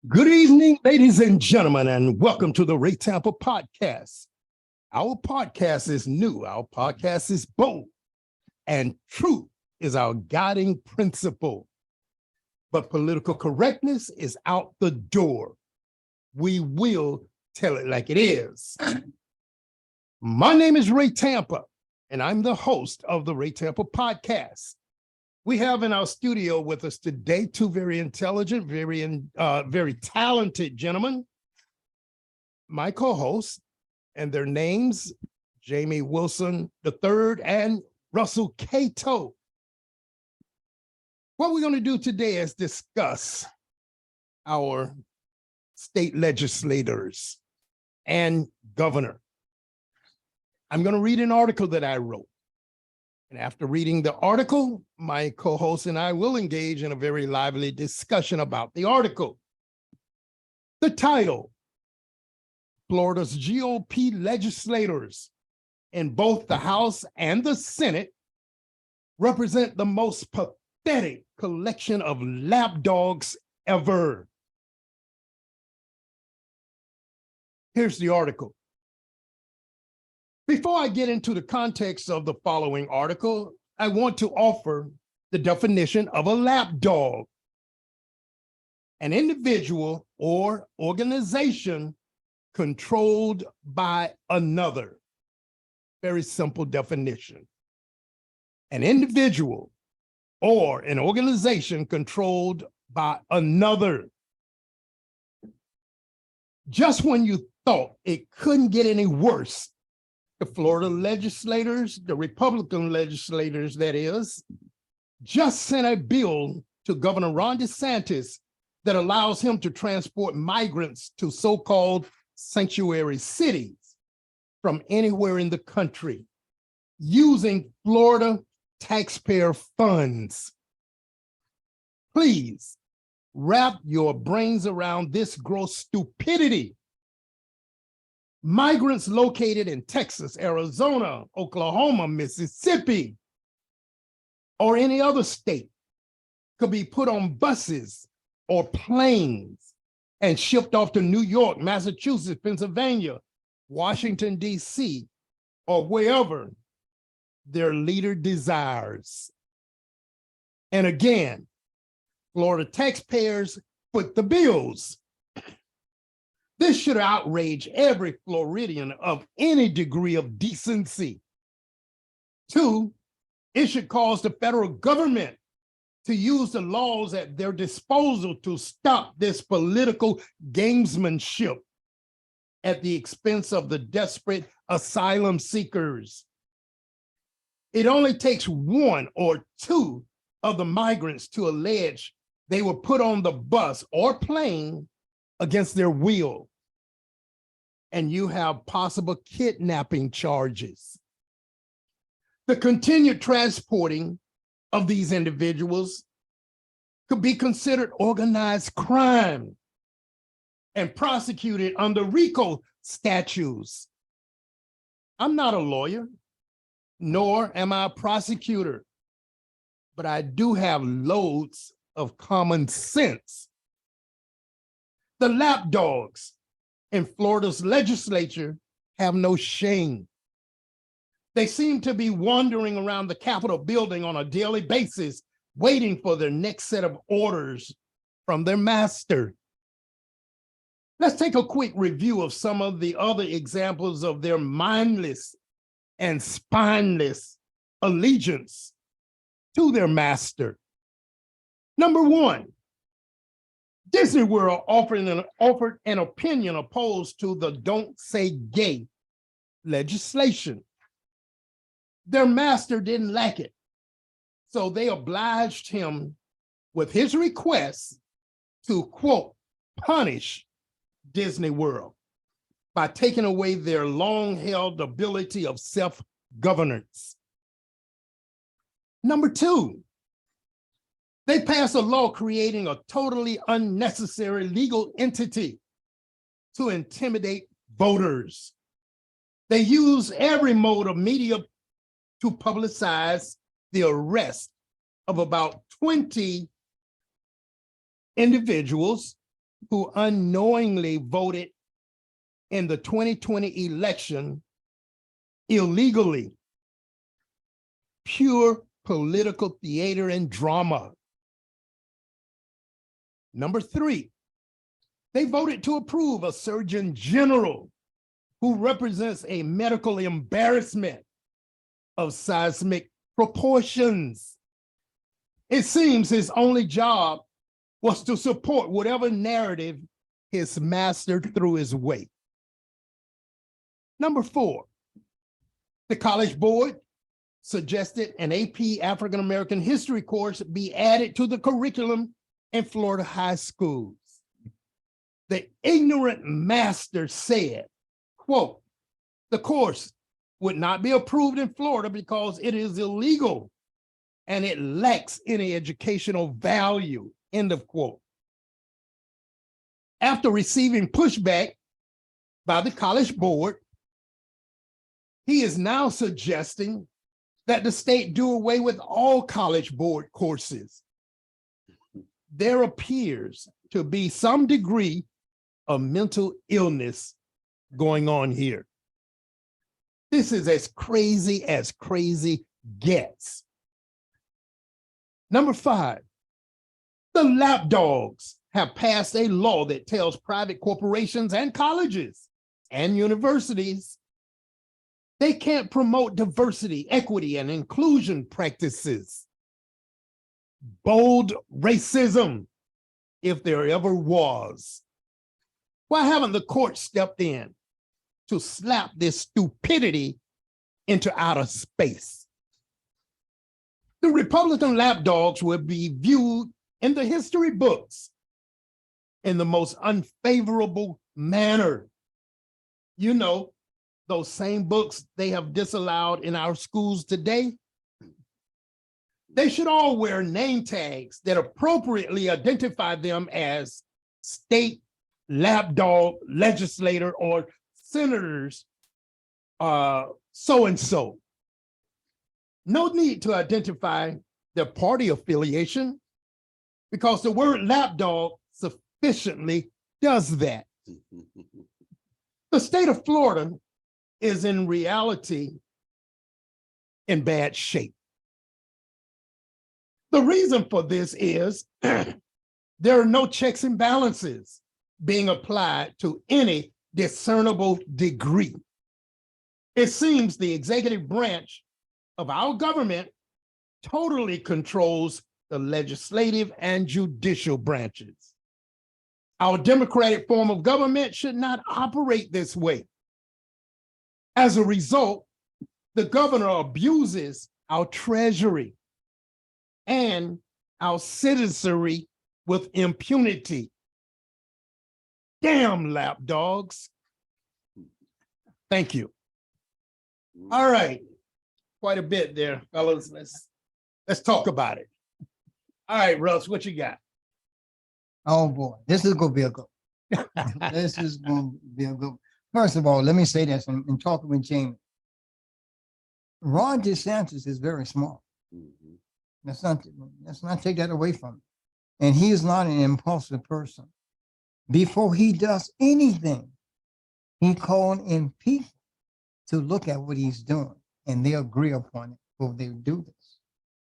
Good evening, ladies and gentlemen, and welcome to the Ray Tampa podcast. Our podcast is new, our podcast is bold, and truth is our guiding principle. But political correctness is out the door. We will tell it like it is. My name is Ray Tampa, and I'm the host of the Ray Tampa podcast. We have in our studio with us today two very intelligent, very talented gentlemen, my co-hosts, and their names, Jamie Wilson III and Russell Cato. What we're going to do today is discuss our state legislators and governor. I'm going to read an article that I wrote. And after reading the article, my co-host and I will engage in a very lively discussion about the article. The title, Florida's GOP legislators in both the House and the Senate represent the most pathetic collection of lapdogs ever. Here's the article. Before I get into the context of the following article, I want to offer the definition of a lapdog: an individual or organization controlled by another. Very simple definition. An individual or an organization controlled by another. Just when you thought it couldn't get any worse, the Florida legislators, the Republican legislators, that is, just sent a bill to Governor Ron DeSantis that allows him to transport migrants to so-called sanctuary cities from anywhere in the country using Florida taxpayer funds. Please wrap your brains around this gross stupidity. Migrants located in Texas, Arizona, Oklahoma, Mississippi, or any other state could be put on buses or planes and shipped off to New York, Massachusetts, Pennsylvania, Washington, D.C., or wherever their leader desires. And again, Florida taxpayers foot the bills. This should outrage every Floridian of any degree of decency. Two, it should cause the federal government to use the laws at their disposal to stop this political gamesmanship at the expense of the desperate asylum seekers. It only takes one or two of the migrants to allege they were put on the bus or plane against their will, and you have possible kidnapping charges. The continued transporting of these individuals could be considered organized crime and prosecuted under RICO statutes. I'm not a lawyer, nor am I a prosecutor, but I do have loads of common sense. The lapdogs in Florida's legislature have no shame. They seem to be wandering around the Capitol building on a daily basis, waiting for their next set of orders from their master. Let's take a quick review of some of the other examples of their mindless and spineless allegiance to their master. Number one, Disney World offered an opinion opposed to the Don't Say Gay legislation. Their master didn't like it, so they obliged him with his request to, quote, punish Disney World by taking away their long-held ability of self-governance. Number two, they passed a law creating a totally unnecessary legal entity to intimidate voters. They use every mode of media to publicize the arrest of about 20 individuals who unknowingly voted in the 2020 election illegally. Pure political theater and drama. Number 3, they voted to approve a Surgeon General who represents a medical embarrassment of seismic proportions. It seems his only job was to support whatever narrative his master threw his way. Number 4, the College Board suggested an AP African American history course be added to the curriculum in Florida high schools. The ignorant master said, quote, the course would not be approved in Florida because it is illegal and it lacks any educational value, end of quote. After receiving pushback by the College Board, he is now suggesting that the state do away with all College Board courses. There appears to be some degree of mental illness going on here. This is as crazy gets. Number 5, the Lapdogs have passed a law that tells private corporations and colleges and universities they can't promote diversity, equity, and inclusion practices. Bold racism, if there ever was. Why haven't the court stepped in to slap this stupidity into outer space? The Republican Lapdogs will be viewed in the history books in the most unfavorable manner. You know, those same books they have disallowed in our schools today. They should all wear name tags that appropriately identify them as state lapdog legislator or senators, so-and-so. No need to identify their party affiliation because the word lapdog sufficiently does that. The state of Florida is in reality in bad shape. The reason for this is there are no checks and balances being applied to any discernible degree. It seems the executive branch of our government totally controls the legislative and judicial branches. Our democratic form of government should not operate this way. As a result, the governor abuses our treasury and our citizenry with impunity. Damn lapdogs. Thank you. All right, quite a bit there, fellas. Let's talk about it. All right, Russ, what you got? Oh boy, this is gonna be a good. This is gonna be a good. First of all, let me say this in talking with Jamie. Ron DeSantis is very smart. Let's not take that away from him. And he is not an impulsive person. Before he does anything, he called in people to look at what he's doing, and they agree upon it before they do this.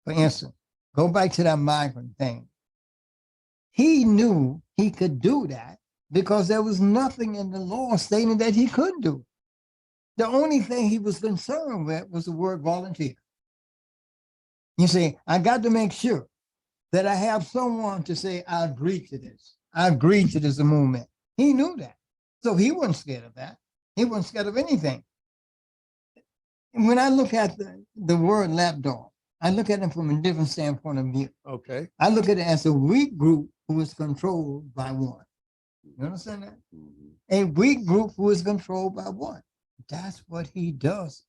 For instance, go back to that migrant thing. He knew he could do that because there was nothing in the law stating that he could do it. The only thing he was concerned with was the word volunteer. You see, I got to make sure that I have someone to say, I agree to this. I agree to this movement. He knew that. So he wasn't scared of that. He wasn't scared of anything. And when I look at the word lapdog, I look at it from a different standpoint of view. Okay. I look at it as a weak group who is controlled by one. You understand that? A weak group who is controlled by one. That's what he does,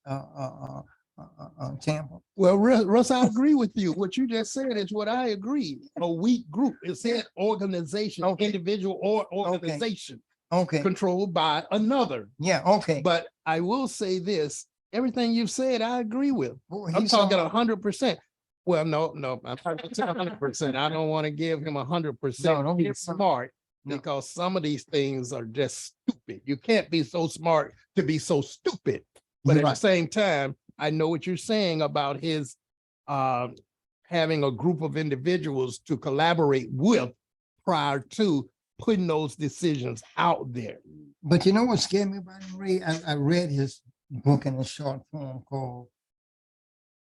Tampa. Well, Russ, I agree with you. What you just said is what I agree. A weak group. It said organization, individual or organization. Okay. Controlled by another. Yeah, okay. But I will say this, everything you've said, I agree with. Well, I'm talking 100%. Well, no, I'm talking 100%. I don't want to give him 100%. No, He's smart. No. because some of these things are just stupid. You can't be so smart to be so stupid. But You're at the right. same time, I know what you're saying about his having a group of individuals to collaborate with prior to putting those decisions out there. But you know what scared me about him, Ray? I read his book in a short form called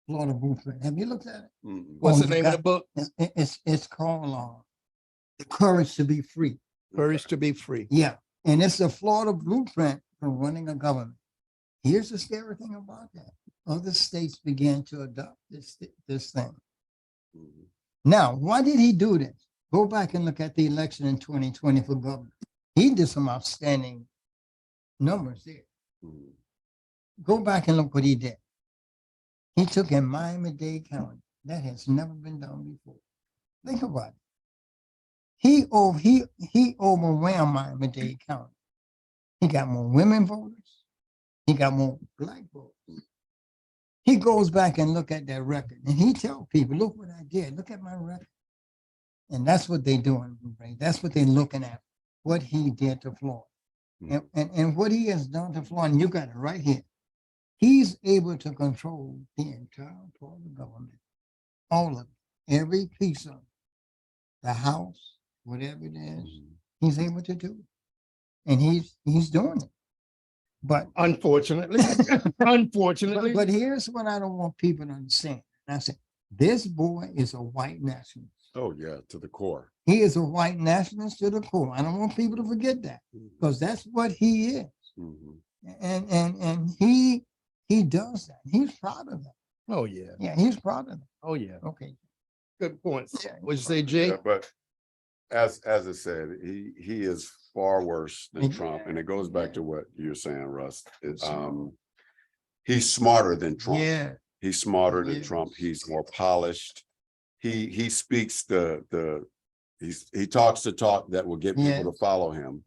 Florida Blueprint. Have you looked at it? What's Oh, the name of the book? It's called The Courage to Be Free. Courage to Be Free. Yeah. And it's a Florida blueprint for running a government. Here's the scary thing about that. Other states began to adopt this thing. Now, why did he do this? Go back and look at the election in 2020 for governor. He did some outstanding numbers there. Go back and look what he did. He took in Miami-Dade County. That has never been done before. Think about it. He overwhelmed Miami-Dade County. He got more women voters. He got more black voters. He goes back and look at that record and he tells people, look what I did. Look at my record. And that's what they're doing. Right? That's what they're looking at, what he did to Florida. And what he has done to Florida, and you got it right here. He's able to control the entire part of the government, all of it, every piece of it, the House, whatever it is, he's able to do it. And he's doing it. But unfortunately, but here's what I don't want people to understand. And I said, this boy is a white nationalist. Oh yeah, to the core. He is a white nationalist to the core. I don't want people to forget that because that's what he is. And he does that. He's proud of that. Oh yeah. Yeah, he's proud of that. Oh yeah. Okay. Good points. Yeah, What'd you say, Jay? Yeah, but as I said, he is far worse than Trump, and it goes back to what you're saying, Russ. He's smarter than Trump. Yeah. He's smarter than Yes. Trump. He's more polished. He speaks he talks the talk that will get people to follow him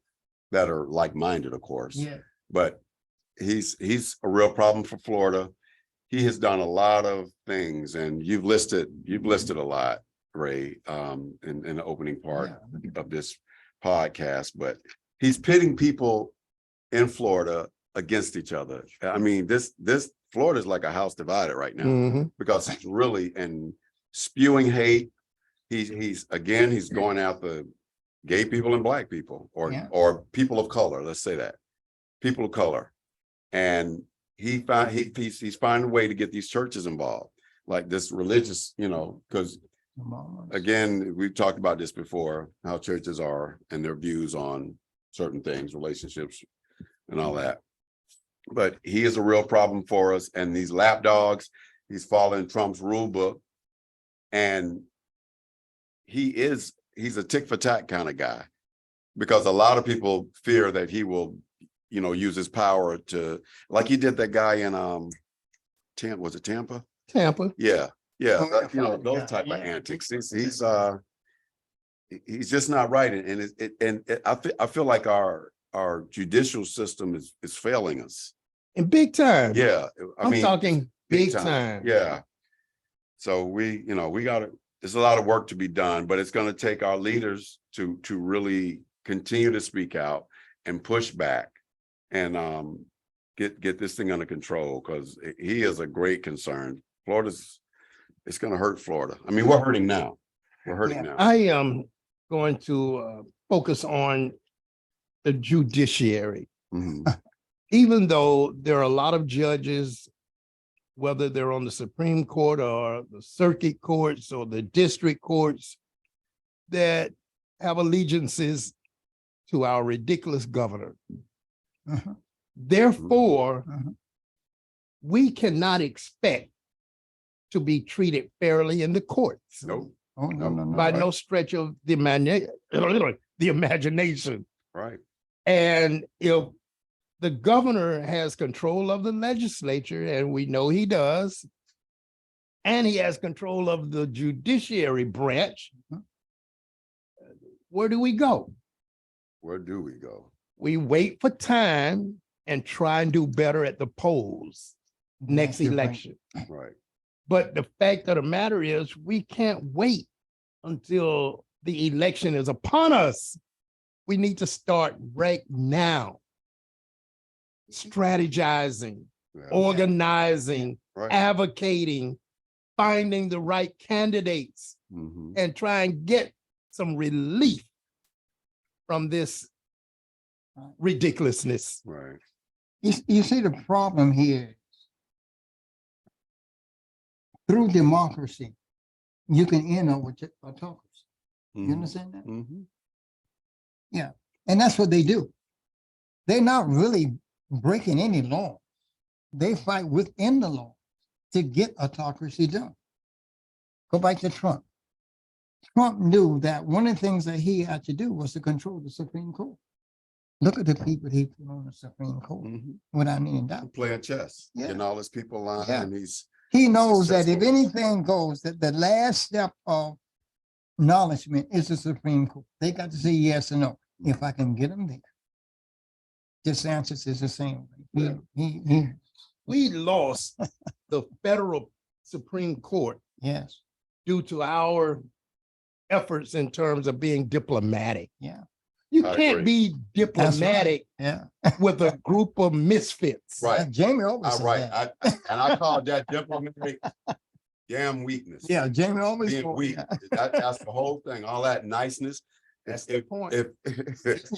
that are like-minded, of course. Yeah. But he's a real problem for Florida. He has done a lot of things, and you've listed a lot, Ray, in the opening part of this podcast. But he's pitting people in Florida against each other. I mean, this Florida is like a house divided right now because he's really spewing hate. He's going after gay people and black people, or people of color. Let's say that people of color, and he's finding a way to get these churches involved, like this religious, because again, we've talked about this before, how churches are and their views on certain things, relationships, and all that. But he is a real problem for us, and these lapdogs, he's following Trump's rule book, and he's a tick for tack kind of guy, because a lot of people fear that he will, use his power to, like he did that guy in was it Tampa? Tampa. Yeah, those type of antics. He's just not right, and I feel like our judicial system is failing us. In big time. Yeah, I'm talking big time. Yeah. So we got to. There's a lot of work to be done, but it's going to take our leaders to really continue to speak out and push back and get this thing under control, because he is a great concern. It's going to hurt Florida. I mean, we're hurting now. Now. I am going to focus on the judiciary. Even though there are a lot of judges, whether they're on the Supreme Court or the circuit courts or the district courts, that have allegiances to our ridiculous governor. Therefore, we cannot expect to be treated fairly in the courts. Nope. Oh, no. By no stretch of the imagination. Right. And if the governor has control of the legislature, and we know he does, and he has control of the judiciary branch, where do we go? Where do we go? We wait for time and try and do better at the polls next election. Right. But the fact of the matter is, we can't wait until the election is upon us We need to start right now. Strategizing, Yeah. organizing, Right. advocating, finding the right candidates, Mhm. and try and get some relief from this ridiculousness. Right. You see, the problem here, through democracy, you can end up with autocracy. You Mhm. understand that? Mhm. Yeah. And that's what they do. They're not really breaking any law. They fight within the law to get autocracy done. Go back to Trump. Trump knew that one of the things that he had to do was to control the Supreme Court. Look at the people he put on the Supreme Court Mhm. without any doubt. Playing chess, Yeah. getting all his people aligned, Yeah. and he's He knows that if successful. anything goes, that the last step of acknowledgement is the Supreme Court. They got to say yes or no. If I can get them there. DeSantis is the same way. We lost the federal Supreme Court Yes, due to our efforts in terms of being diplomatic. yeah, You I can't agree. be diplomatic yeah. with a group of misfits. Right. Jamie always said Right. that. I call that diplomatic damn weakness. Yeah, Jamie always Being told weak. that. That's the whole thing. All that niceness. That's the point. If You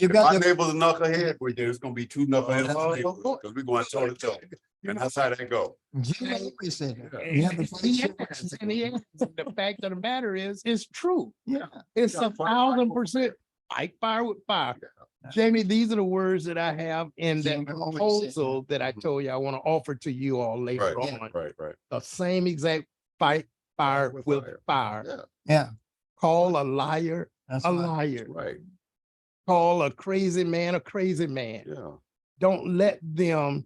if got my the- neighbor's a knucklehead, it's gonna be two knuckleheads Oh, because we're going toe to toe. And that's how that go. Jamie always said that. Yeah. You have to He fight has, and he has. The fact of the matter is, it's true. Yeah, It's Yeah, 1,000% fight fire with fire. Jamie, these are the words that I have in that Jamie always said proposal that I told you I want to offer to you all later Right, on. right. The same exact fight fire With with fire. fire. Yeah, yeah. Call a liar That's a right. liar. right. Call a crazy man a crazy man. Yeah. Don't let them,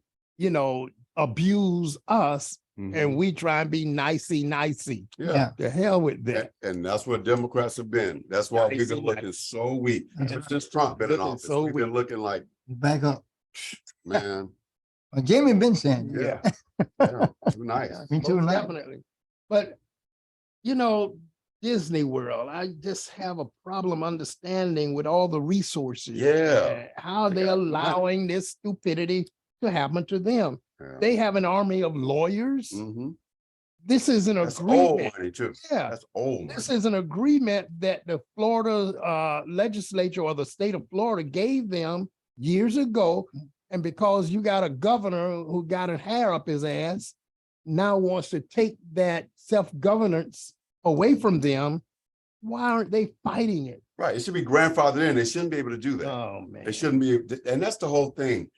abuse us Mhm. and we try and be nicey. Yeah. The hell with that. And that's what Democrats have been. That's why we've been Nice. looking so weak. Yeah. Since Trump been in Looking office, so we've been weak. looking like, Back up. man, Jamie been saying that. yeah, too nice. Me too. Most now. definitely. But, Disney World, I just have a problem understanding with all the resources. Yeah. How They they got money. allowing this stupidity to happen to them. Yeah. They have an army of lawyers. Mhm. This is an That's old agreement. money too. Yeah. That's old This money. is an agreement that the Florida legislature or the state of Florida gave them years ago. And because you got a governor who got a hair up his ass, now wants to take that self-governance away from them, why aren't they fighting it? Right. It should be grandfathered in. They shouldn't be able to do that. Oh, man. They shouldn't be, and that's the whole thing.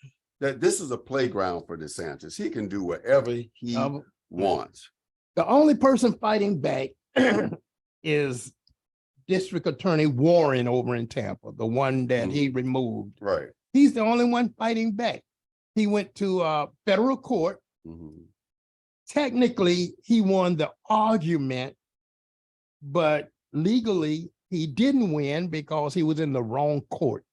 That this is a playground for DeSantis. He can do whatever he wants. The only person fighting back is District Attorney Warren over in Tampa, the one that he removed. Right. He's the only one fighting back. He went to federal court. Mhm. Technically, he won the argument, but legally he didn't win because he was in the wrong court.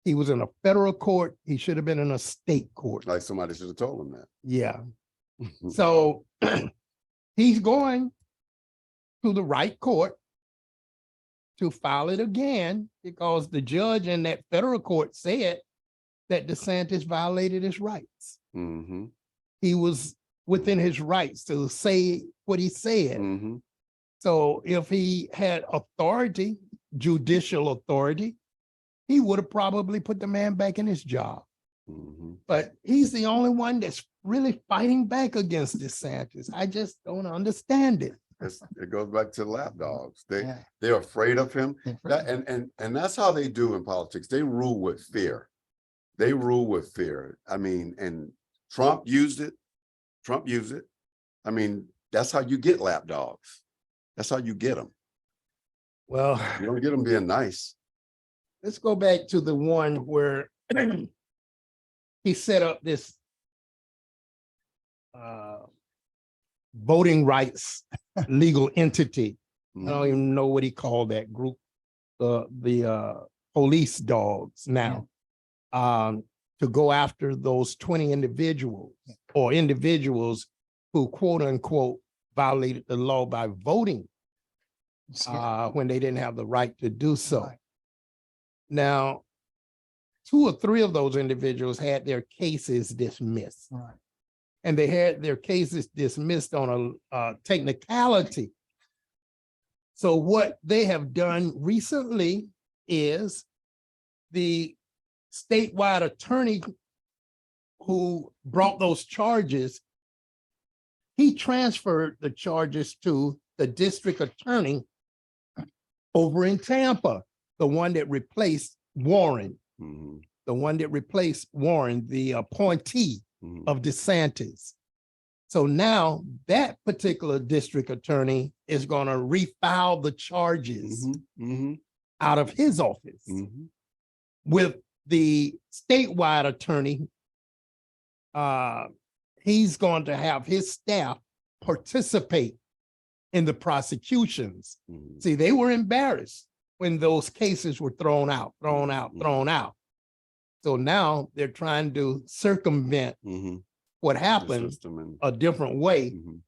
He was in a federal court. He should have been in a state court. Like somebody should have told him that. Yeah. So he's going to the right court to file it again because the judge in that federal court said that DeSantis violated his rights. Mhm. He was within his rights to say what he said. Mhm. So if he had authority, judicial authority, he would have probably put the man back in his job. Mhm. But he's the only one that's really fighting back against DeSantis. I just don't understand it. It goes back to lapdogs. Yeah. They're afraid of him. They're And that's how they do in politics. They rule with fear. They rule with fear. I mean, and Trump used it. I mean, that's how you get lapdogs. That's how you get them. Well, You don't get them being nice. let's go back to the one where he set up this voting rights legal entity. I don't even know what he called that group, the police dogs now, to go after those 20 individuals or individuals who quote unquote violated the law by voting when they didn't have the right to do so. Right. Now, 2 or 3 of those individuals had their cases dismissed, Right. and they had their cases dismissed on a technicality. So what they have done recently is the statewide attorney who brought those charges, he transferred the charges to the district attorney over in Tampa, the one that replaced Warren, Mhm, the one that replaced Warren, the appointee mhm. of DeSantis. So now that particular district attorney is going to refile the charges Mhm, mhm, out of his office mhm. with the statewide attorney. He's going to have his staff participate in the prosecutions. Mhm. See, they were embarrassed when those cases were thrown out. So now they're trying to circumvent Mhm. what The happened system and- a different way Mhm.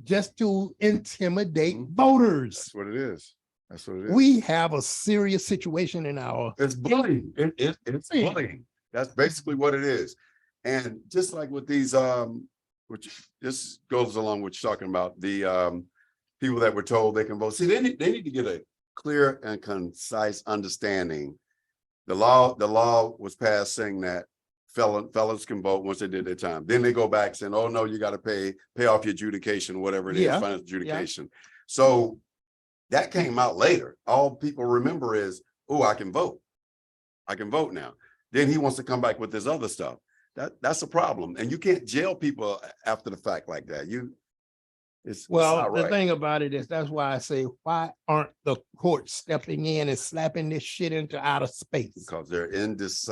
just to intimidate Mhm. voters. That's what it is. That's what it is. We have a serious situation in our, It's bullying. It's bullying. That's basically what it is. And just like with these, which this goes along with you talking about the people that were told they can vote. See, they need to get a clear and concise understanding. The law was passed saying that felons can vote once they did their time. Then they go back saying, oh no, you got to pay off your adjudication, whatever it is, Yeah. financial adjudication. So that came out later. All people remember is, oh, I can vote. I can vote now. Then he wants to come back with this other stuff. That's a problem. And you can't jail people after the fact like that. It's well, not the right. thing about it is, that's why I say, why aren't the courts stepping in and slapping this shit into outer space? Because they're in this,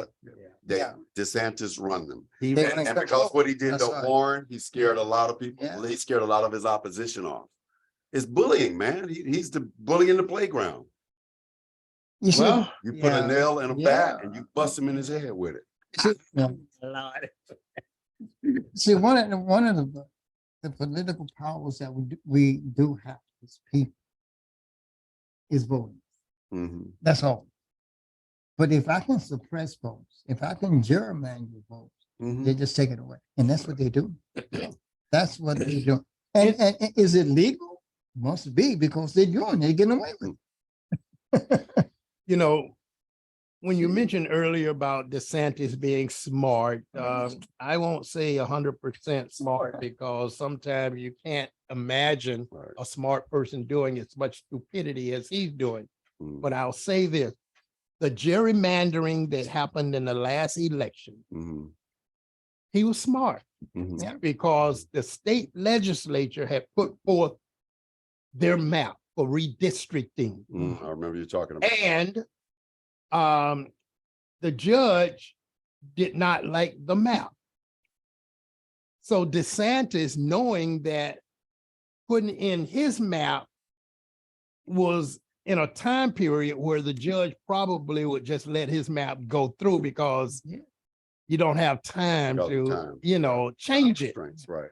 Yeah. DeSantis run them. He They- ran- And because what he did That's to right. Warren, he scared a lot of people. Yeah. He scared a lot of his opposition off. It's bullying, man. He's the bully in the playground. You see, Well, You put a yeah, nail in a bat yeah. and you bust him in his head with it. yeah. See, one of the political powers that we do have as people is voting. Mhm. That's all. But if I can suppress votes, if I can gerrymander votes, Mhm. they just take it away. And that's what they do. That's what they do. And is it legal? Must be, because they're doing, they're getting away with it. you know, when you mentioned earlier about DeSantis being smart, I won't say 100% smart, because sometimes you can't imagine Right. a smart person doing as much stupidity as he's doing. Mhm. But I'll say this, the gerrymandering that happened in the last election, Mhm. he was smart, Mhm. because the state legislature had put forth their map for redistricting. Mhm. I remember you talking about. And the judge did not like the map. So DeSantis, knowing that putting in his map was in a time period where the judge probably would just let his map go through, because Yeah. you don't have time Got to, time. change it. Strengths, right.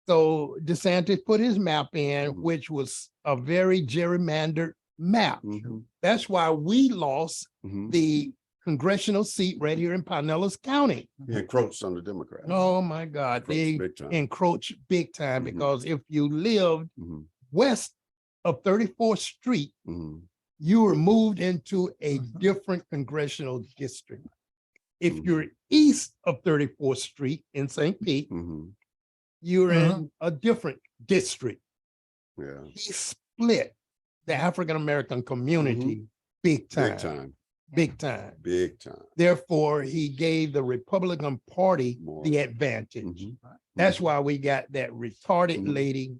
So DeSantis put his map in, Mhm. which was a very gerrymandered map. Mhm. That's why we lost Mhm. the congressional seat right here in Pinellas County. He encroached on the Democrats. Oh my God, Encroached they big time. encroach big time, Mhm. because if you lived Mhm. west of 34th Street, Mhm. you were moved into a Mhm. different congressional district. If Mhm. you're east of 34th Street in St. Pete, Mhm. you're Mhm. in a different district. Yeah. He split the African-American community big time, Big time. big time. Big time. Therefore, he gave the Republican Party More. the advantage. Mhm. That's why we got that retarded Mhm. lady,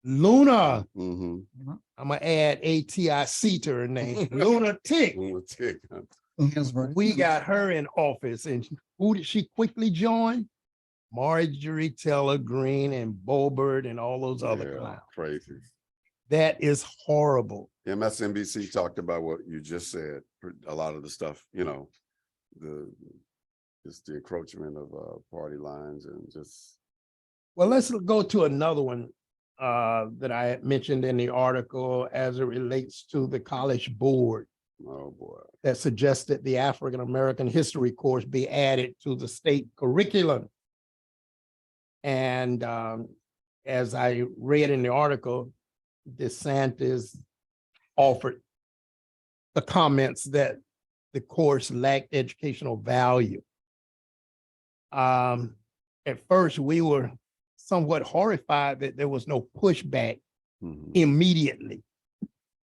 Luna. Mhm. I'm gonna add ATIC to her name, Lunatic. Lunatic. Here's what- We got her in office, and who did she quickly join? Marjorie Taylor Greene and Boebert and all those other Yeah, clowns. crazy. That is horrible. MSNBC talked about what you just said. A lot of the stuff, just the encroachment of party lines and just. Well, let's go to another one that I had mentioned in the article as it relates to the college board. Oh, boy. that suggested the African American history course be added to the state curriculum. And as I read in the article, DeSantis offered the comments that the course lacked educational value. At first, we were somewhat horrified that there was no pushback Mhm. immediately.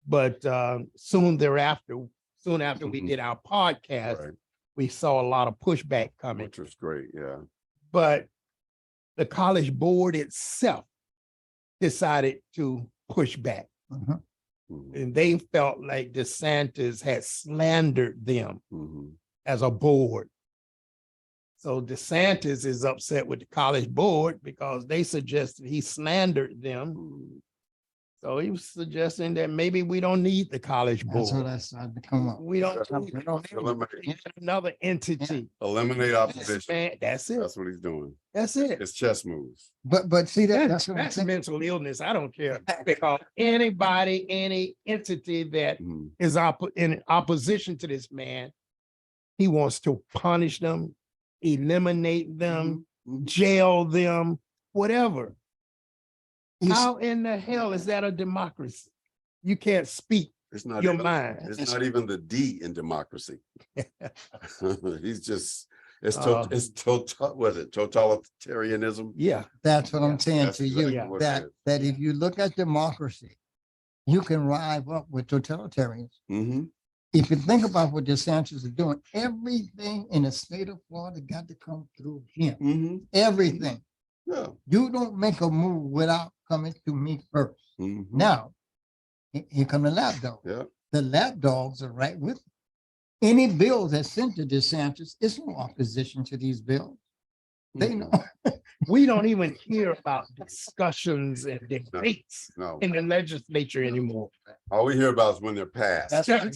But soon after we did our podcast, Right, we saw a lot of pushback coming. which was great, yeah. But the college board itself decided to push back. Mhm. Mhm, And they felt like DeSantis had slandered them mhm. as a board. So DeSantis is upset with the college board because they suggested he slandered them. Mhm. So he was suggesting that maybe we don't need the college That's what board. I started to come up. We don't We don't need it. Eliminate, another entity. eliminate opposition. Man, that's it. That's what he's doing. That's it. It's chess moves. But see that's what I'm That's saying. mental illness. I don't care because anybody, any entity that Mhm. is in opposition to this man, he wants to punish them, eliminate them, Mhm. jail them, whatever. You s- How in the hell is that a democracy? You can't speak It's not your even, mind. it's not even the D in democracy. He's just, it's total, what is it, totalitarianism? Yeah, That's what I'm saying That's to you, exactly what it that, is. that if you look at democracy, you can rise up with totalitarians. Mm-hmm. If you think about what DeSantis is doing, everything in the state of Florida got to come through him. Mm-hmm. Everything. Yeah. You don't make a move without coming to me first. Mhm. Now, here come the lapdogs. Yeah. The lapdogs are right with it. Any bill that's sent to DeSantis, it's no opposition to these bills. They know. we don't even hear about discussions and debates No, in the legislature anymore. all we hear about is when they're passed. That's right.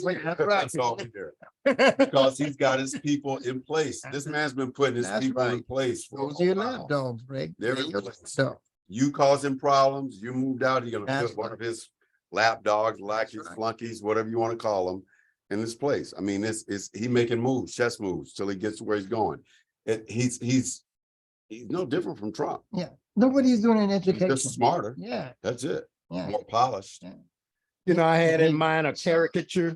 That's all we hear. Because he's got his people in place. This man's been putting his That's people in right. place for Those are your a while. lapdogs, Greg. They're They're in your place. lapdogs. You cause him problems, you moved out, he's gonna That's put one right. of his lapdogs, lackeys, right. flunkies, whatever you want to call them, in this place. I mean, it's he making moves, chess moves, till he gets to where he's going. He's no different from Trump. Yeah. Look what he's doing in He's education. just smarter. Yeah. That's it. Yeah. More polished. Yeah. You know, I had in He- mind a caricature.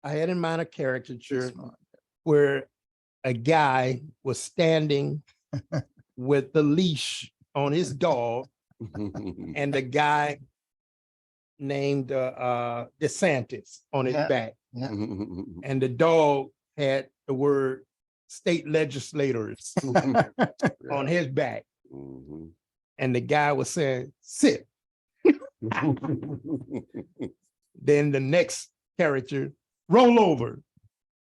I had in mind a he's caricature smart. where a guy was standing with the leash on his dog, and the guy named DeSantis on his Yeah. back, Yeah. and the dog had the word state legislators on his back, Mhm. and the guy was saying, sit. Then the next character, roll over,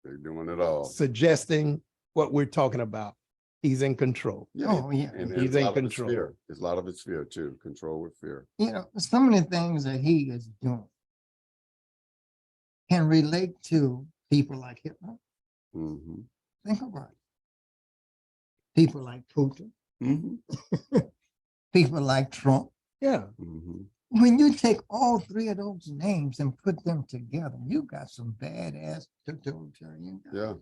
They're doing it all. suggesting what we're talking about. He's in control. Oh, yeah. And He's it's a in lot of it's control. fear. It's a lot of it's fear too. Control with fear. You know, some of the things that he is doing can relate to people like Hitler. Mhm. Think about it. People like Putin, Mhm. people like Trump. Yeah. Mhm. When you take all three of those names and put them together, you got some badass totalitarian guys. Yeah.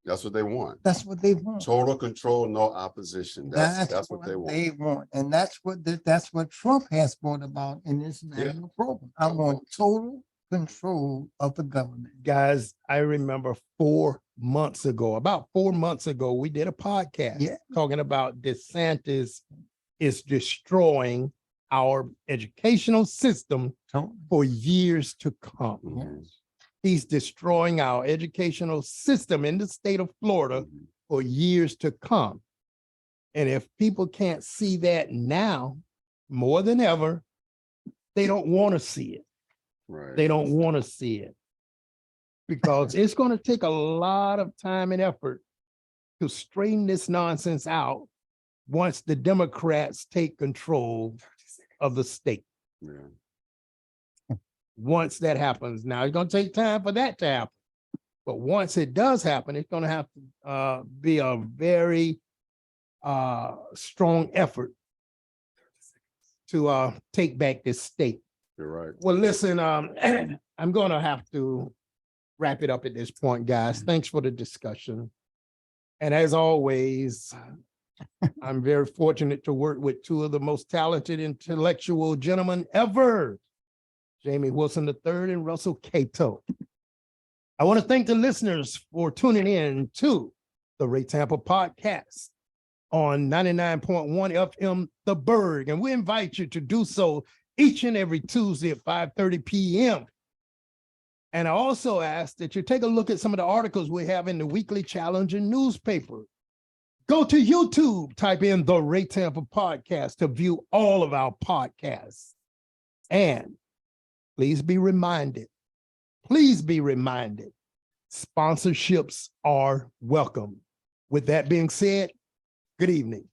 That's what they want. That's what they want. Total control, no opposition. That's what they want. And that's what Trump has brought about in this national program. I want total control of the government. Guys, I remember 4 months ago, about 4 months ago, we did a podcast Yeah. talking about DeSantis is destroying our educational system Totally. for years to come. Mhm. He's destroying our educational system in the state of Florida Mhm. for years to come. And if people can't see that now more than ever, they don't want to see it. Right. They don't want to see it because it's going to take a lot of time and effort to straighten this nonsense out once the Democrats take control of the state. Yeah. Once that happens, now it's going to take time for that to happen. But once it does happen, it's going to have to be a very strong effort to take back this state. You're right. Well, listen, I'm going to have to wrap it up at this point, guys. Thanks for the discussion. And as always, I'm very fortunate to work with two of the most talented intellectual gentlemen ever, Jamie Wilson III and Russell Cato. I want to thank the listeners for tuning in to the Ray Tampa podcast on 99.1 FM, The Berg. And we invite you to do so each and every Tuesday at 5:30 p.m. And I also ask that you take a look at some of the articles we have in the Weekly Challenger newspaper. Go to YouTube, type in the Ray Tampa podcast to view all of our podcasts. And please be reminded, sponsorships are welcome. With that being said, good evening.